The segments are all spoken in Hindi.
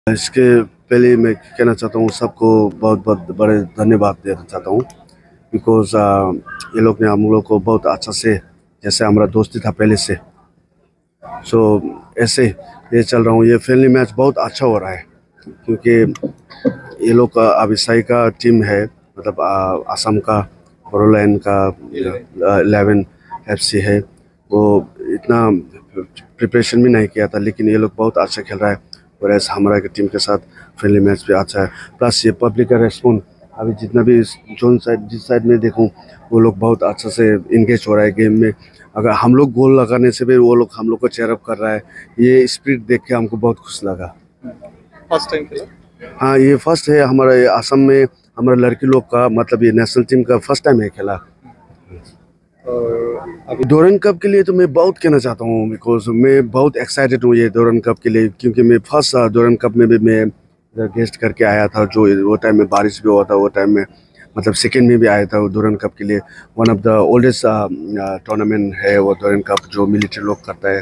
इसके पहले मैं कहना चाहता हूँ सबको बहुत बहुत बड़े धन्यवाद देना चाहता हूँ। बिकॉज ये लोग ने हम लोग को बहुत अच्छा से, जैसे हमारा दोस्ती था पहले से, सो ऐसे ये चल रहा हूँ। ये फ्रेंडली मैच बहुत अच्छा हो रहा है क्योंकि ये लोग का अभिषेक का टीम है, मतलब असम का बोडोलैंड का 11 FC है। वो इतना प्रिपरेशन भी नहीं किया था, लेकिन ये लोग बहुत अच्छा खेल रहा है। और ऐसा हमारा टीम के साथ फ्रेंडली मैच भी अच्छा है। प्लस ये पब्लिक का रेस्पॉन्स अभी जितना भी जोन साइड जिस साइड में देखूं, वो लोग बहुत अच्छा से इंगेज हो रहा है गेम में। अगर हम लोग गोल लगाने से भी वो लोग हम लोग को चेयरअप कर रहा है। ये स्पिरिट देख के हमको बहुत खुश लगा। फर्स्ट टाइम खेला? हाँ, ये फर्स्ट है हमारा असम में, हमारा लड़की लोग का, मतलब ये नेशनल टीम का फर्स्ट टाइम है खेला। अभी डोरन कप के लिए तो मैं बहुत कहना चाहता हूँ, बिकॉज मैं बहुत एक्साइटेड हूँ ये डोरन कप के लिए, क्योंकि मैं फर्स्ट डोरन कप में भी मैं गेस्ट करके आया था। जो वो टाइम में बारिश भी हुआ था, वो टाइम में मतलब सेकेंड में भी आया था वो डोरन कप के लिए। One of the oldest tournament है वो डोरन कप, जो मिलिट्री लोग करता है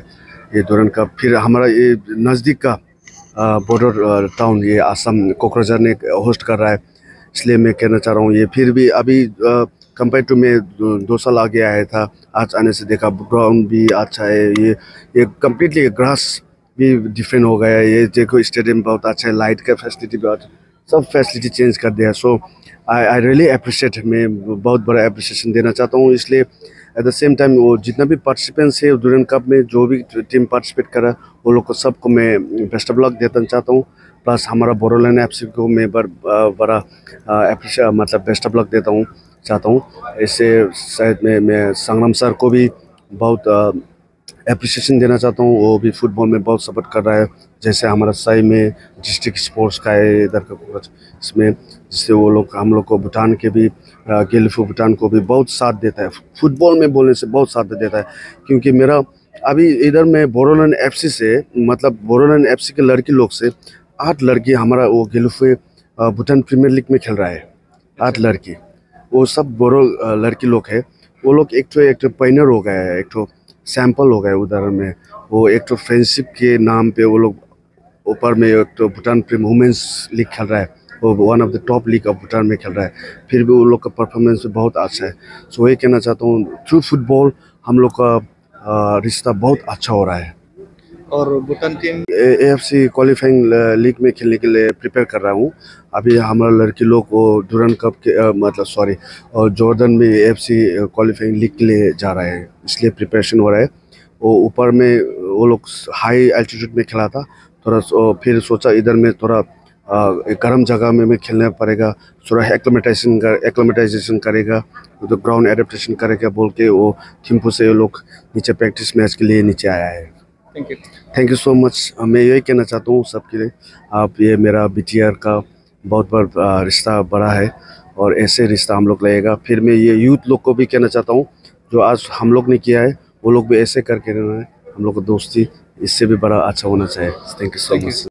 ये डोरन कप। फिर हमारा ये नज़दीक का बॉर्डर टाउन ये असम कोकराझार ने होस्ट कर रहा है, इसलिए मैं कहना चाह रहा हूँ ये फिर भी अभी कंपेयर टू मैं 2 साल आगे आया था। आज आने से देखा ग्राउंड भी अच्छा है। ये कम्प्लीटली ग्रास भी डिफरेंट हो गया है। ये देखो स्टेडियम बहुत अच्छा है, लाइट का फैसिलिटी बहुत, सब फैसिलिटी चेंज कर दिया। सो आई रियली अप्रिशिएट, मैं बहुत बड़ा अप्रिसिएशन देना चाहता हूँ। इसलिए एट द सेम टाइम वो जितना भी पार्टिसिपेंट्स है डोरन कप में, जो भी टीम पार्टिसिपेट करा, वो लोग को सबको मैं बेस्ट ऑफ लक देना चाहता हूँ। प्लस हमारा बोडोलैंड FC को मैं बड़ा मतलब बेस्ट ऑफ लक देता हूँ चाहता हूँ। इससे शायद मैं संग्राम सर को भी बहुत एप्रिसिएशन देना चाहता हूँ। वो भी फुटबॉल में बहुत सपोर्ट कर रहा है, जैसे हमारा साई में डिस्ट्रिक्ट स्पोर्ट्स का है इधर का इसमें, जिससे वो लोग हम लोग को भूटान के भी गेलिफो भूटान को भी बहुत साथ देता है। फुटबॉल में बोलने से बहुत साथ देता है, क्योंकि मेरा अभी इधर में बोडोलैंड FC से, मतलब बोडोलैंड FC के लड़की लोग से 8 लड़की हमारा वो गेलिफो भूटान प्रीमियर लीग में खेल रहा है। 8 लड़की, वो सब बोरो लड़की लोग है। वो लोग एक तो पाइनर हो गया है, एक तो सैंपल हो गया उधर में। वो एक तो फ्रेंडशिप के नाम पे वो लोग ऊपर में एक तो भूटान प्रीमियर वुमेंस लीग खेल रहा है, वो one of the top league of Bhutan में खेल रहा है। फिर भी वो लोग का परफॉर्मेंस बहुत अच्छा है। सो ये कहना चाहता हूँ, थ्रू फुटबॉल हम लोग का रिश्ता बहुत अच्छा हो रहा है। और Bhutan team AFC qualifying league में खेलने के लिए प्रिपेयर कर रहा हूँ। अभी हमारा लड़की लोग वो डोरन कप के मतलब सॉरी और जॉर्डन में AFC क्वालिफाइंग लीग के लिए जा रहा है, इसलिए प्रिपरेशन हो रहा है। वो ऊपर में वो लोग हाई एल्टीट्यूड में खेला था थोड़ा, फिर सोचा इधर में थोड़ा गर्म जगह में खेलना पड़ेगा, थोड़ा एक्लेमेटाइजेशन करेगा, तो ग्राउंड एडेप्टेशन करेगा बोल के वो थिम्पू से वो लोग नीचे प्रैक्टिस मैच के लिए नीचे आया है। Thank you so much. मैं यही कहना चाहता हूँ सबके लिए, आप ये मेरा BTR का बहुत बड़ा रिश्ता बड़ा है, और ऐसे रिश्ता हम लोग लगेगा। फिर मैं ये यूथ लोग को भी कहना चाहता हूँ, जो आज हम लोग ने किया है वो लोग भी ऐसे करके रहना है। हम लोग को दोस्ती इससे भी बड़ा अच्छा होना चाहिए। Thank you so much.